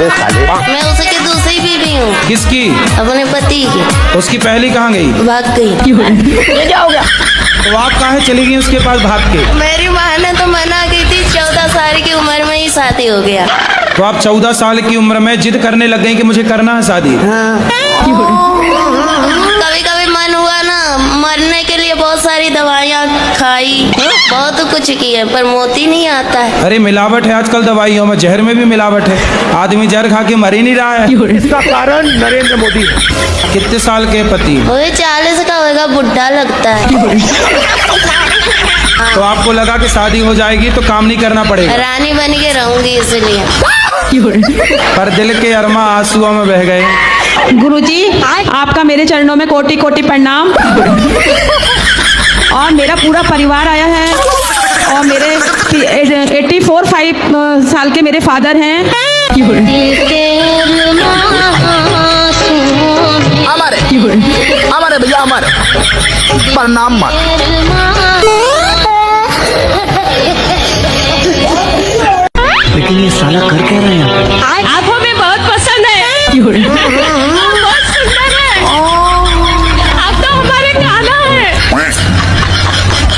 मैं उसकी दूसरी बीवी हूँ। किसकी? अपने पति की। उसकी पहली कहाँ गई? भाग गई। ये क्या हो गया? तो आप कहाँ चली गई उसके पास भाग के? मेरी माँ ने तो मना की थी, 14 साल की उम्र में ही शादी हो गया। तो आप 14 साल की उम्र में जिद करने लग गई कि मुझे करना है शादी? हाँ। कभी कभी मन हुआ ना, मरने के लिए बहुत सारी दवाइयाँ खाई, बहुत कुछ किए, पर मोती नहीं आता है। अरे मिलावट है आजकल दवाइयों में, जहर में भी मिलावट है। आदमी जहर खा के मर ही नहीं रहा है। इसका कारण नरेंद्र मोदी। कितने साल के पति? वो 40 का होगा, बुढ़ा लगता है। तो आपको लगा कि शादी हो जाएगी तो काम नहीं करना पड़ेगा? रानी बन के रहूंगी इसलिए। पर दिल के अरमा आंसुओं में बह गए। गुरुजी, आपका मेरे चरणों में कोटि कोटि प्रणाम। और मेरा पूरा परिवार आया है, और मेरे 84 साल के मेरे फादर हैं। हमारे भैया हमारे प्रणाम मत। लेकिन ये साला कर क्या रहे हैं? आप हमें बहुत पसंद है, बहुत सुंदर है, आप तो हमारे कान्हा है।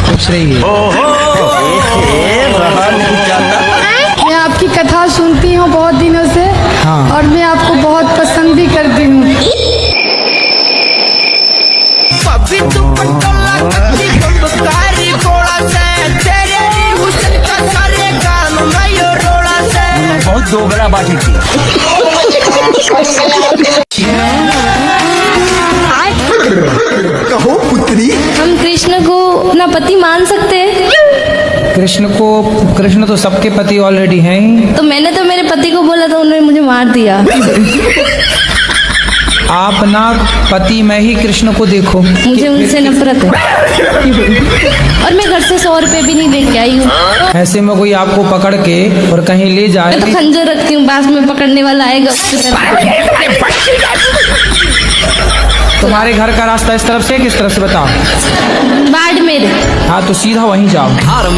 पूछ रही है। मैं आपकी कथा सुनती हूँ बहुत दिनों से। हाँ। और मैं आपको बहुत पसंद भी करती हूँ। बहुत दोगला बाजी थी। कहो पुत्री, हम कृष्ण को अपना पति मान सकते हैं? कृष्ण तो सबके पति ऑलरेडी हैं ही। तो मैंने तो मेरे पति को बोला था, उन्होंने मुझे मार दिया। आप ना पति में ही कृष्ण को देखो। मुझे उनसे नफरत है। और मैं घर से 100 रुपए भी नहीं लेके आई हूँ। ऐसे में कोई आपको पकड़ के और कहीं ले जाए। मैं तो खंजर रखती हूँ, बास में पकड़ने वाला आएगा उसके तरफ। तुम्हारे घर का रास्ता इस तरफ से किस तरफ से बताओ? बाढ़ मेरे। हाँ तो सीधा वहीं जाओ। बाढ़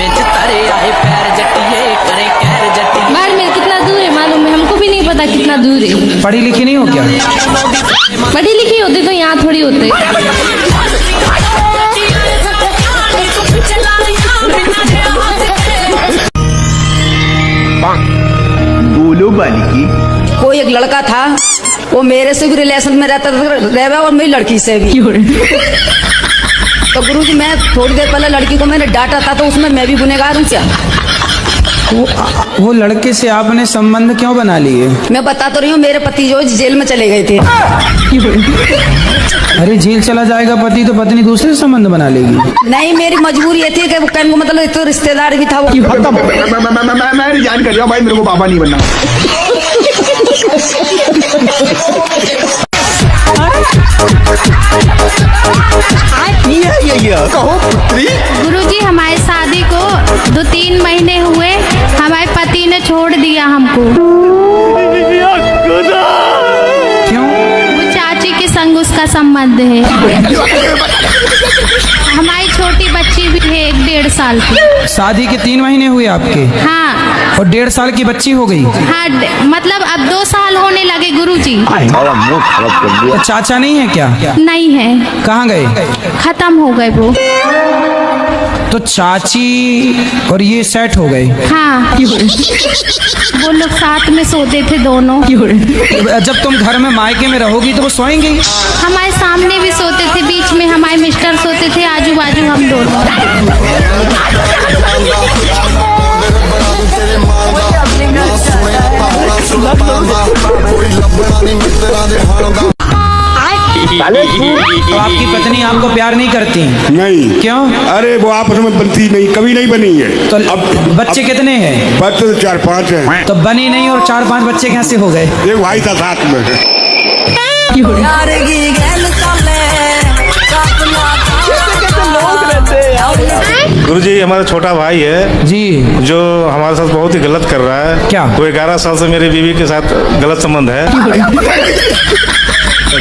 मेरे कितना दूर है मालूम है? हमको भी नहीं पता कितना दूर है। पढ़ी लिखी नहीं हो क्या? पढ़ी लिखी होती तो यहाँ थोड़ी होते। बोलो बालिकी। कोई एक लड़का था, वो मेरे से भी रिलेशन में रहता था और मेरी लड़की से भी। तो गुरुजी, मैं थोड़ी देर पहले लड़की को मैंने डांटा था, तो उसमें मैं भी गुनहगार हूँ क्या? वो लड़के से आपने संबंध क्यों बना लिए? मैं बता तो रही हूँ, मेरे पति जो जेल में चले गए थे। अरे जेल चला जाएगा पति तो पत्नी दूसरे से संबंध बना लेगी? नहीं, मेरी मजबूरी ये थी कि वो कहने को मतलब तो रिश्तेदार भी था वो। मैं रिजाइन कर रहा भाई, मेरे को बाबा नहीं बनना। कहो पुत्री। गुरुजी, हमारी शादी को 2-3 महीने हुए, हमारे पति ने छोड़ दिया हमको। क्यों? वो चाची के संग उसका संबंध है। हमारी छोटी बच्ची भी है, 1-1.5 साल की। शादी के 3 महीने हुए आपके? हाँ। और 1.5 साल की बच्ची हो गई? हाँ, मतलब अब 2 साल होने लगे गुरुजी। तो चाचा नहीं है क्या? नहीं है, कहाँ गए? खत्म हो गए वो। तो चाची और ये सेट हो गए? हाँ, वो लोग साथ में सोते थे दोनों। जब तुम घर में मायके में रहोगी तो वो सोएंगे? हमारे सामने भी सोते थे, बीच में हमारे मिस्टर सोते थे, आजू बाजू हम दोनों। तो आपकी पत्नी आपको प्यार नहीं करती? नहीं। क्यों? अरे वो आपस में बनती नहीं, कभी नहीं बनी है। तो अब बच्चे कितने हैं? बच्चे 4-5 हैं। तो बनी नहीं और 4-5 बच्चे कैसे हो गए? एक भाई था साथ में। गुरुजी, हमारा छोटा भाई है जी, जो हमारे साथ बहुत ही गलत कर रहा है। क्या? वो 11 साल से मेरी बीवी के साथ गलत संबंध है।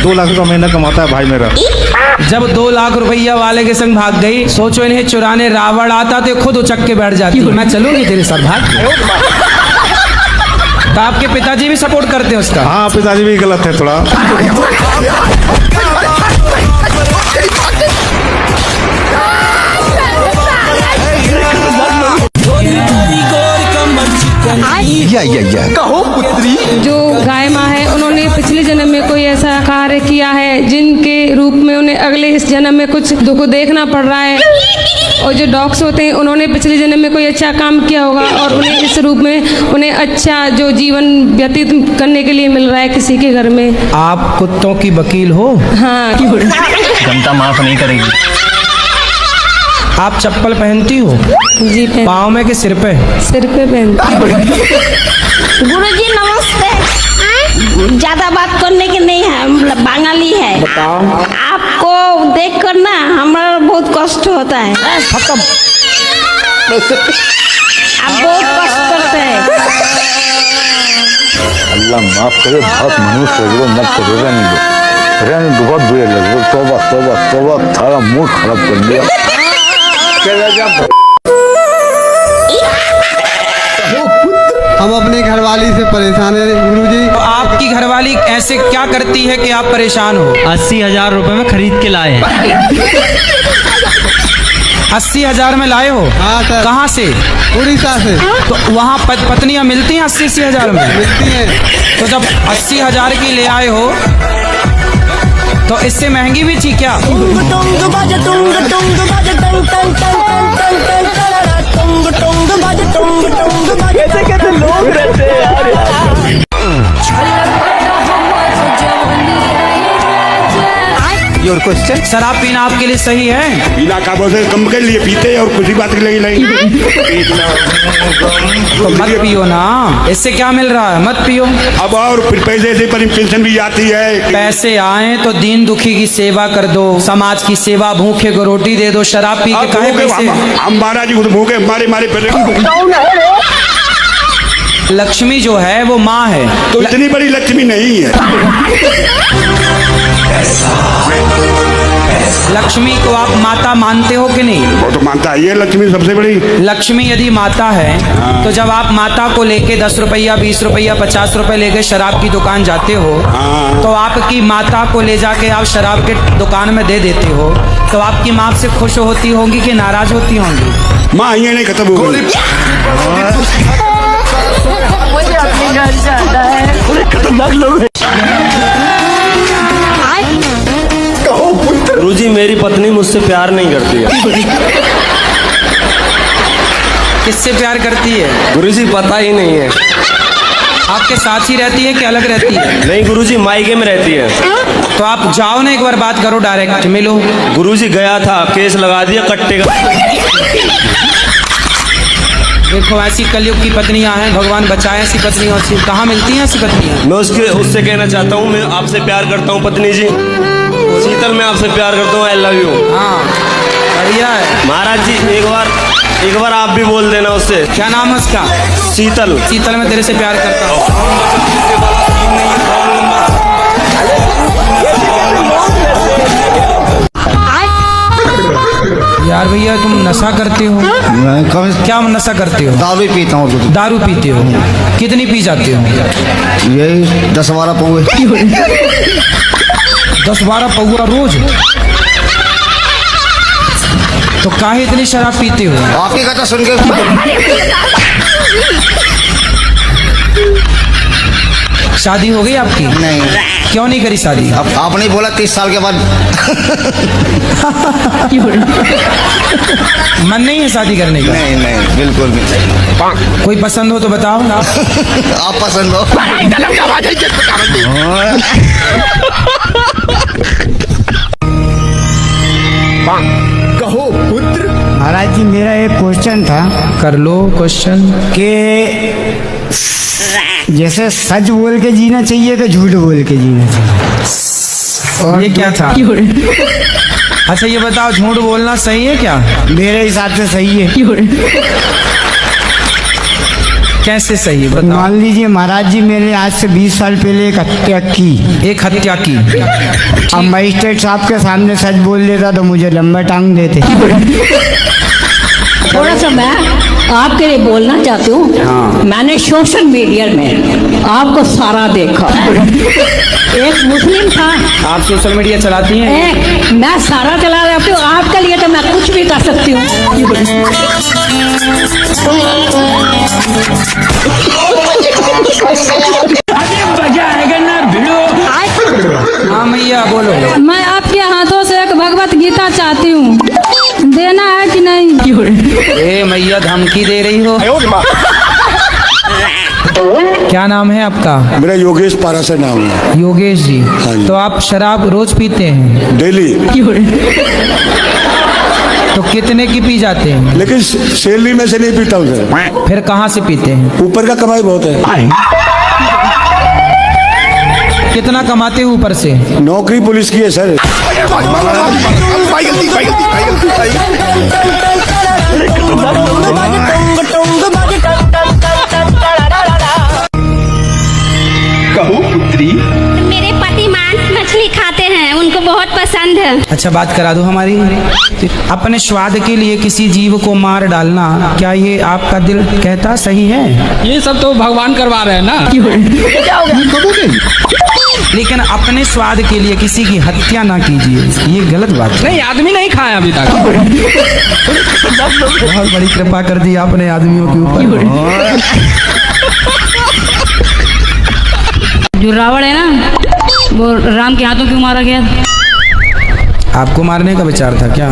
2 लाख रुपया महीना कमाता है भाई मेरा। जब 2 लाख रुपया वाले के संग भाग गई, सोचो इन्हें चुराने रावण आता तो खुद उचक के बैठ जाती। मैं चलूंगी तेरे साथ, भाग। तो आपके पिताजी भी सपोर्ट करते हैं उसका? हाँ पिताजी भी गलत है थोड़ा। जो गाय माँ है उन्होंने पिछले जन्म में कोई ऐसा कार्य किया है जिनके रूप में उन्हें अगले इस जन्म में कुछ दुख देखना पड़ रहा है। और जो डॉग्स होते हैं उन्होंने पिछले जन्म में कोई अच्छा काम किया होगा और उन्हें इस रूप में उन्हें अच्छा जो जीवन व्यतीत करने के लिए मिल रहा है किसी के घर में। आप कुत्तों की वकील हो? हाँ। जनता माफ नहीं करेगी। आप चप्पल पहनती हो? जी पाँव में कि सिर पे? सिर पे पहनती। गुरुजी नमस्ते। ज्यादा बात करने की नहीं है, मतलब बंगाली है। बताओ। आपको देख कर ना हमारा बहुत कष्ट होता है। खत्म। आप बहुत कष्ट करते हैं। अल्लाह माफ करे, बहुत मनुष्य है, वो मत करो, रहने दो, बहुत बुरे लगे। तौबा तौबा तौबा, थारा मूड खराब कर दिया। हम अपनी घरवाली से परेशान है गुरुजी। तो आपकी घरवाली ऐसे क्या करती है कि आप परेशान हो? 80,000 रुपए में खरीद के लाए हैं। 80,000 में लाए हो? हाँ सर। कहाँ से? उड़ीसा से। तो वहाँ पत्नियाँ मिलती हैं 80,000 में? मिलती हैं। तो जब 80,000 की ले आए हो तो इससे महंगी भी थी क्या? कैसे लोग रहते हैं यार। Your question. शराब पीना आपके लिए सही है? पीना का बोलते कम के लिए पीते और कुछ बात लगी नहीं। तो मत पियो ना, इससे क्या मिल रहा है? मत पियो। अब और फिर पैसे से पर पेंशन भी आती है। पैसे आए तो दीन दुखी की सेवा कर दो, समाज की सेवा, भूखे को रोटी दे दो। शराब पी के काहे पैसे? हम महाराज जी भूखे मारे मारे पहले। लक्ष्मी जो है वो माँ है, तो इतनी बड़ी लक्ष्मी नहीं है। लक्ष्मी को आप माता मानते हो कि नहीं? वो तो मानता है, ये लक्ष्मी सबसे बड़ी। लक्ष्मी यदि माता है तो जब आप माता को लेके 10 रुपया, 20 रुपया, 50 रुपए लेके शराब की दुकान जाते हो तो आपकी माता को ले जाके आप शराब के दुकान में दे देते हो, तो आपकी माँ से खुश होती होंगी कि नाराज होती होंगी? माँ ये नहीं खत्म हो गई। गुरुजी मेरी पत्नी मुझसे प्यार नहीं करती है। किससे प्यार करती है? गुरुजी पता ही नहीं है। आपके साथ ही रहती है कि अलग रहती है? नहीं गुरुजी मायके में रहती है। तो आप जाओ ना, एक बार बात करो, डायरेक्ट मिलो। गुरुजी गया था, केस लगा दिया कट्टे का। देखो ऐसी कलयुग की पत्नियां हैं, भगवान बचाए ऐसी पत्नियों से। कहाँ मिलती हैं ऐसी पत्नियां? मैं उससे कहना चाहता हूँ, मैं आपसे प्यार करता हूँ पत्नी जी। शीतल मैं आपसे प्यार करता हूँ, आई लव यू। हाँ बढ़िया है। महाराज जी एक बार आप भी बोल देना उससे। क्या नाम है उसका? शीतल। शीतल मैं तेरे से प्यार करता हूँ। यार भैया तुम नशा करते हो? क्या नशा करते हो? दारू पीता हूँ। दारू पीते हो? कितनी पी जाते हो? यही 10-12 पौए। 10-12 पौआ रोज? तो काहे इतनी शराब पीते हो? आपकी कथा सुन के। शादी हो गई आपकी? नहीं। क्यों नहीं करी शादी? अब आपने बोला 30 साल के बाद। मन नहीं है शादी करने का? नहीं नहीं बिल्कुल नहीं। कोई पसंद हो तो बताओ। आप पसंद हो? कहो पुत्र। महाराज जी मेरा एक क्वेश्चन था। कर लो क्वेश्चन। कि जैसे सच बोल के जीना चाहिए तो झूठ बोल के जीना चाहिए। और ये क्या था? अच्छा ये बताओ, झूठ बोलना सही है क्या? मेरे हिसाब से सही है। कैसे सही है बताओ? मान लीजिए महाराज जी मैंने आज से 20 साल पहले एक हत्या की। एक हत्या की? अब मजिस्ट्रेट साहब के सामने सच बोल देता तो मुझे लंबा टांग देते। थोड़ा सा मैं आपके लिए बोलना चाहती हूँ। मैंने सोशल मीडिया में आपको सारा देखा। एक मुस्लिम था। आप सोशल मीडिया चलाती हैं? मैं सारा चला रही हूँ, आपके लिए तो मैं कुछ भी कर सकती हूँ। हाँ मैया बोलो। मैं आपके हाथों से एक भगवत गीता चाहती हूँ, देना है कि नहीं? ए मैया धमकी दे रही हो। क्या नाम है आपका? मेरा योगेश पारा से नाम है। योगेश जी। जी। तो आप शराब रोज पीते हैं? डेली। तो कितने की पी जाते हैं? लेकिन सैलरी में से नहीं पीता हूँ सर। फिर कहाँ से पीते हैं? ऊपर का कमाई बहुत है। कितना कमाते हो ऊपर से? नौकरी पुलिस की है सर। मेरे पति मांस मछली खाते हैं, उनको बहुत पसंद है। अच्छा बात करा दो हमारी। अपने स्वाद के लिए किसी जीव को मार डालना, क्या ये आपका दिल कहता सही है? ये सब तो भगवान करवा रहे हैं ना। लेकिन अपने स्वाद के लिए किसी की हत्या ना कीजिए, ये गलत बात है। नहीं, आदमी नहीं खाया अभी तक। बहुत बड़ी कृपा कर दी आपने आदमियों के ऊपर। जो रावण है ना, वो राम के हाथों क्यों मारा गया? आपको मारने का विचार था क्या?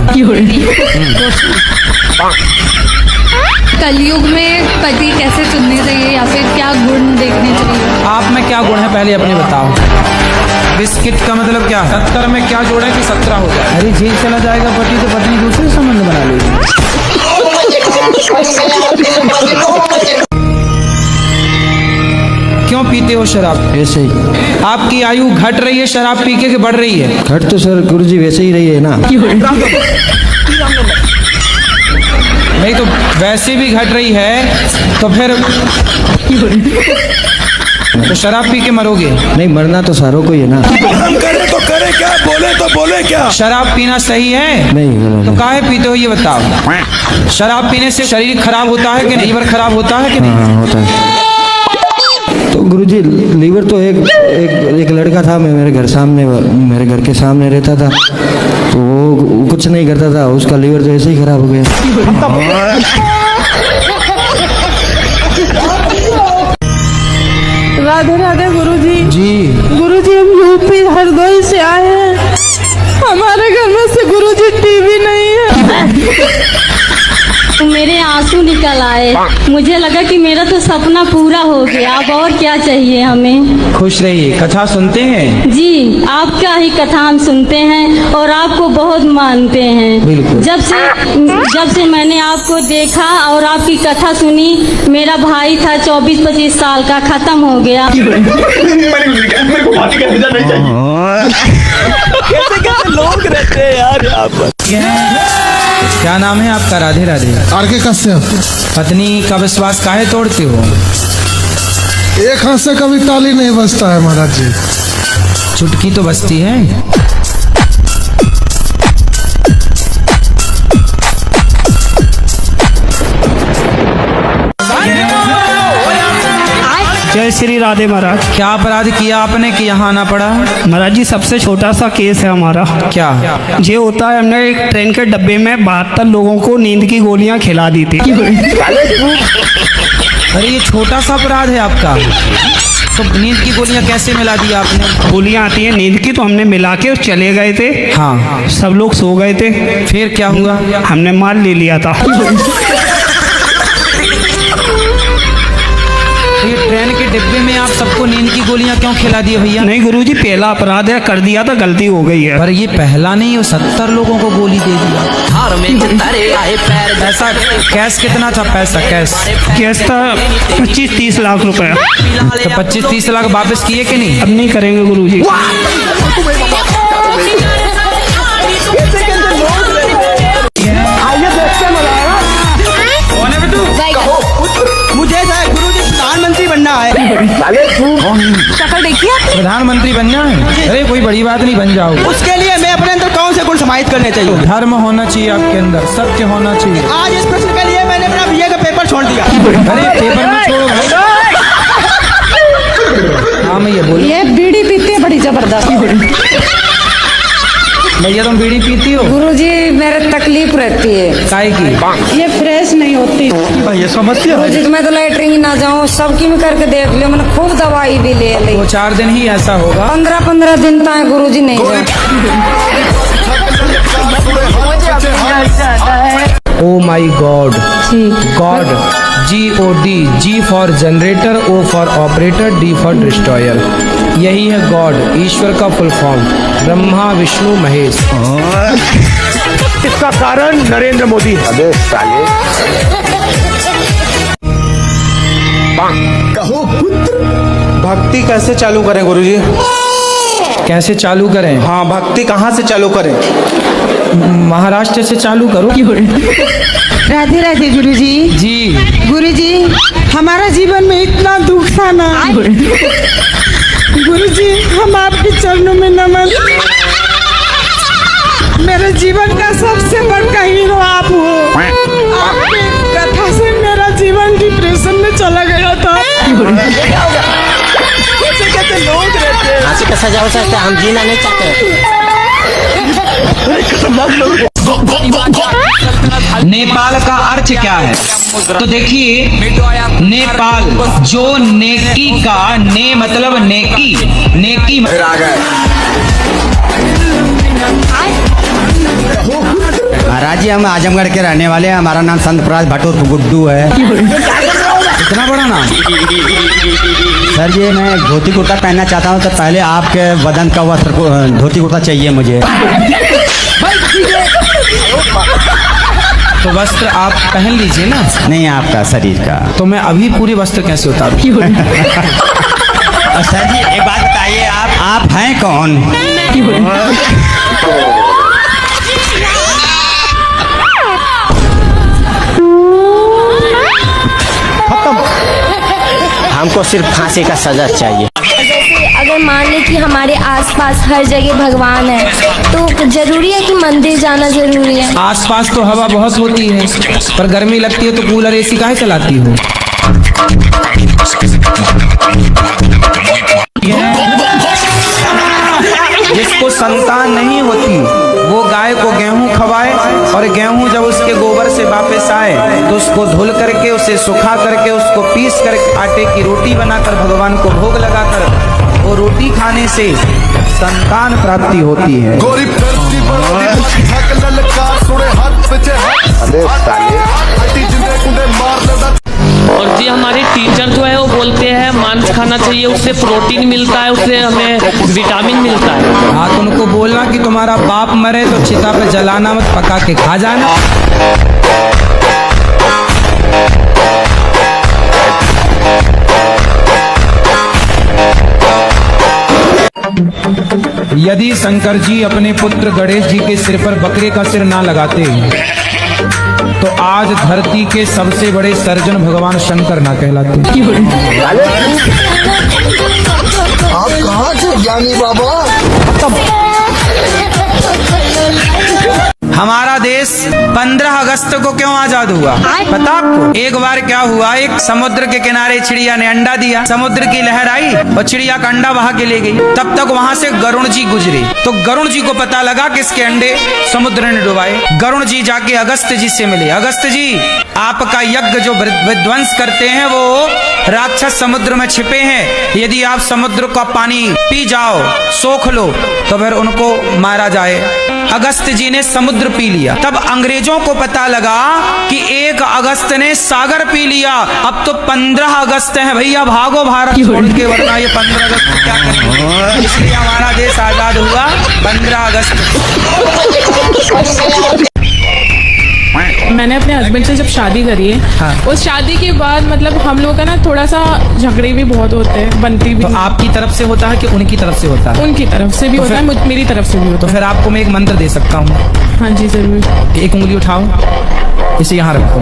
कलयुग में पति कैसे चुनने चाहिए या फिर क्या गुण देखने चाहिए? आप में क्या गुण है पहले अपने बताओ। बिस्किट का मतलब क्या है? 70 में क्या जोड़ा कि 17 हो जाए? अरे जेल चला जाएगा पति तो पत्नी दूसरे संबंध बना लेगी। क्यों पीते हो शराब? ऐसे ही। आपकी आयु घट रही है शराब पी के बढ़ रही है? घट तो सर गुरुजी वैसे ही रही है ना। नहीं तो वैसे भी घट रही है तो फिर तो शराब पी के मरोगे? नहीं, मरना तो सारों को ही है ना। हम करे तो करे क्या, बोले तो बोले क्या? शराब पीना सही है? नहीं, तो काहे पीते हो ये बताओ। शराब पीने से शरीर खराब होता है कि नहीं? लीवर खराब होता है कि नहीं? हाँ होता है। तो गुरुजी लीवर तो एक लड़का था, मैं मेरे घर के सामने रहता था, तो वो कुछ नहीं करता था, उसका लीवर तो ऐसे ही खराब हो गया। राधे राधे गुरुजी। जी गुरुजी, हम यूपी हरदोई से आए हैं। हमारे घर में से गुरुजी टीवी नहीं है। मेरे आंसू निकल आए, मुझे लगा कि मेरा तो सपना पूरा हो गया, अब और क्या चाहिए हमें। खुश रहिए। कथा सुनते हैं? जी, आपका ही कथा हम सुनते हैं और आपको बहुत मानते हैं। बिल्कुल। जब से मैंने आपको देखा और आपकी कथा सुनी, मेरा भाई था 24-25 साल का, खत्म हो गया। लोग रहते हैं यार यहाँ पर। क्या नाम है आपका? राधे राधे। आरके कश्यप। पत्नी का विश्वास काहे तोड़ते हो? एक हाथ से कभी ताली नहीं बजता है महाराज जी। चुटकी तो बजती है। जय श्री राधे महाराज। क्या अपराध किया आपने कि यहाँ आना पड़ा? महाराज जी, सबसे छोटा सा केस है हमारा। क्या? ये होता है, हमने एक ट्रेन के डब्बे में 72 लोगों को नींद की गोलियां खिला दी थी। अरे ये छोटा सा अपराध है आपका, तो नींद की गोलियां कैसे मिला दी आपने? गोलियां आती हैं नींद की, तो हमने मिला के चले गए थे। हाँ। सब लोग सो गए थे। फिर क्या हुआ? हमने माल ले लिया था। ये ट्रेन के डिब्बे में आप सबको नींद की गोलियां क्यों खिला दी भैया? नहीं गुरुजी, पहला अपराध है, कर दिया था, गलती हो गई है। पर ये पहला नहीं, वो 70 लोगों को गोली दे दिया। पैसा कैश कितना था? पैसा कैश था 25-30 लाख रुपए। तो 25-30 लाख वापस किए कि नहीं? अब नहीं करेंगे गुरुजी। मुझे गुरुजी प्रधानमंत्री बनना है। शक्ल देखिए। प्रधानमंत्री बनना है? अरे कोई बड़ी बात नहीं, बन जाओ। उसके लिए मैं अपने अंदर कौन से गुण समाहित करने चाहिए? धर्म होना चाहिए आपके अंदर, सत्य होना चाहिए। आज इस प्रश्न के लिए मैंने अपना बीए का पेपर पेपर छोड़ दिया। अरे पेपर में छोड़ो भाई। हाँ मैं ये बोलूँ, ये बीड़ी पीती है बड़ी जबरदस्त। भैया तुम बीड़ी पीती हो? गुरुजी मेरे तकलीफ रहती है, काय की? ये फ्रेश नहीं होती। ये समस्या है। गुरुजी मैं तो लेटरिन ही ना जाऊँ, सबकी में करके देख लियो, मैंने खूब दवाई भी ले ली। 2-4 दिन ही ऐसा होगा। 15-15 दिन तक गुरुजी नहीं जाए। Oh my God, God, GOD, G for generator, O for operator, D for destroyer. यही है गॉड, ईश्वर का फुल फॉर्म, ब्रह्मा विष्णु महेश। इसका कारण नरेंद्र मोदी। अबे साले, कहो पुत्र। भक्ति कैसे चालू करें गुरुजी? कैसे चालू करें? हाँ, भक्ति कहाँ से चालू करें? महाराष्ट्र से चालू करो। राधे राधे गुरुजी। जी गुरुजी, हमारा जीवन में इतना दुख था ना गुरुजी, हम आपके चरणों में नमन। मेरे जीवन का सबसे बड़ा हीरो आप हो। आपकी कथा से मेरा जीवन डिप्रेशन में चला गया था। कैसे लोग रहते हैं? फांसी का सजा हो सकता है, हम जीना नहीं चाहते। नेपाल का अर्थ क्या है? तो देखिए, नेपाल जो नेकी का, ने मतलब नेकी, नेकी महाराज जी हम आजमगढ़ के रहने वाले हैं, हमारा नाम संत प्रकाश भट्ट गुड्डू है। इतना बड़ा नाम? सर जी मैं धोती कुर्ता पहनना चाहता हूँ, तो पहले आपके बदन का वस्त्र धोती कुर्ता चाहिए मुझे। तो वस्त्र आप पहन लीजिए ना। नहीं आपका शरीर का। तो मैं अभी पूरी वस्त्र कैसे उतारूं? और सर जी एक बात बताइए, आप हैं कौन? हमको सिर्फ फांसी का सजा चाहिए। जैसे अगर मान ले कि हमारे आसपास हर जगह भगवान है, तो जरूरी है कि मंदिर जाना जरूरी है? आसपास तो हवा बहुत होती है, पर गर्मी लगती है तो कूलर AC काहे चलाती हो? जिसको संतान नहीं होती वो गाय को गेहूं खवाए, और गेहूं जब उसके गोबर से वापस आए तो उसको धुल करके, उसे सुखा करके, उसको पीस कर आटे की रोटी बनाकर भगवान को भोग लगाकर, वो रोटी खाने से संतान प्राप्ति होती है। अबे साले, और जी हमारे टीचर जो है वो बोलते हैं मांस खाना चाहिए, उससे प्रोटीन मिलता है, उससे हमें विटामिन मिलता है। हाँ, तो उनको बोलना कि तुम्हारा बाप मरे तो चिता पे जलाना मत, पका के खा जाना। यदि शंकर जी अपने पुत्र गणेश जी के सिर पर बकरे का सिर ना लगाते तो आज धरती के सबसे बड़े सर्जन भगवान शंकर ना कहलाते। आप कहाँ से ज्ञानी बाबा? हमारा देश 15 अगस्त को क्यों आजाद हुआ पता आपको? एक बार क्या हुआ, एक समुद्र के किनारे चिड़िया ने अंडा दिया, समुद्र की लहर आई और चिड़िया का अंडा बहा के ले गई। तब तक वहाँ से गरुण जी गुजरे, तो गरुण जी को पता लगा कि इसके अंडे समुद्र ने डुबाए। गरुण जी जाके अगस्त जी से मिले। अगस्त जी, आपका यज्ञ जो विध्वंस करते हैं वो राक्षस समुद्र में छिपे हैं, यदि आप समुद्र का पानी पी जाओ, सोख लो, तो फिर उनको मारा जाए। अगस्त जी ने समुद्र पी लिया। तब अंग्रेजों को पता लगा कि 1 अगस्त ने सागर पी लिया, अब तो 15 अगस्त है भैया, भागो भारत छोड़ के, वरना ये 15 अगस्त को क्या करेंगे। इसलिए हमारा देश आजाद हुआ 15 अगस्त। मैंने अपने हस्बैंड से जब शादी करी है, हाँ। उस शादी के बाद मतलब हम लोग का ना थोड़ा सा झगड़े भी बहुत होते हैं, बनती भी। तो आपकी तरफ से होता है कि उनकी तरफ से होता है? उनकी तरफ से भी होता है, मेरी तरफ से भी होता है। तो फिर आपको मैं एक मंत्र दे सकता हूँ। हाँ जी जरूर। एक उंगली उठाओ, इसे यहाँ रखो,